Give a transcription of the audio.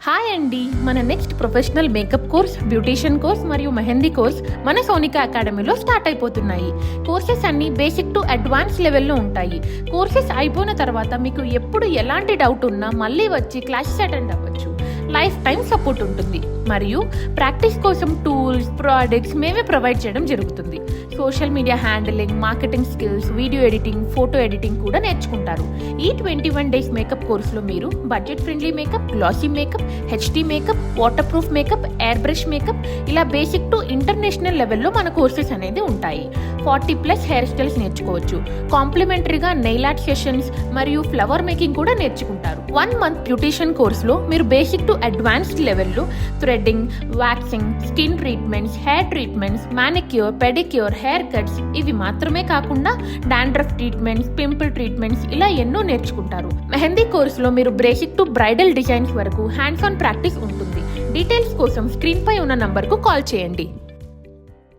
Hi అండి, మన next professional makeup course, beautician course మరియు మెహందీ కోర్స్ మన సోనికా అకాడమీలో స్టార్ట్ అయిపోతున్నాయి. కోర్సెస్ అన్ని బేసిక్ టు అడ్వాన్స్ లెవెల్లో ఉంటాయి. కోర్సెస్ అయిపోయిన తర్వాత మీకు ఎప్పుడు ఎలాంటి డౌట్ ఉన్నా మళ్ళీ వచ్చి క్లాసెస్ అటెండ్ అవ్వచ్చు. లైఫ్ టైం సపోర్ట్ ఉంటుంది మరియు ప్రాక్టీస్ కోసం టూల్స్, ప్రోడక్ట్స్ మేమే ప్రొవైడ్ చేయడం జరుగుతుంది. Social media handling, marketing skills, video editing, photo editing కూడా నేర్చుకుంటారు. ఈ 21 days మేకప్ కోర్సులో మీరు budget friendly makeup, glossy makeup, HD makeup, waterproof makeup, airbrush makeup ఇలా బేసిక్ టు ఇంటర్నేషనల్ లెవెల్లో మన కోర్సెస్ అనేది ఉంటాయి. 40+ హెయిర్ స్టైల్స్ నేర్చుకోవచ్చు. కాంప్లిమెంటరీగా నెయిల్ ఆర్ట్ సెషన్స్ మరియు ఫ్లవర్ మేకింగ్ కూడా నేర్చుకుంటారు. 1 month బ్యూటీషియన్ కోర్సులో మీరు బేసిక్ టు అడ్వాన్స్డ్ లెవెల్లో threading, waxing, skin treatments, hair treatments, manicure, pedicure, hair cuts ఇవి మాత్రమే కాకుండా డాండ్రఫ్ ట్రీట్మెంట్స్, పింపుల్ ట్రీట్మెంట్స్ ఇలా ఎన్నో నేర్చుకుంటారు. మెహందీ కోర్సులో మీరు బేసిక్ టు బ్రైడల్ డిజైన్స్ వరకు హ్యాండ్స్ ఆన్ ప్రాక్టీస్ ఉంటుంది. డీటెయిల్స్ కోసం స్క్రీన్ పై ఉన్న నంబర్కు కాల్ చేయండి.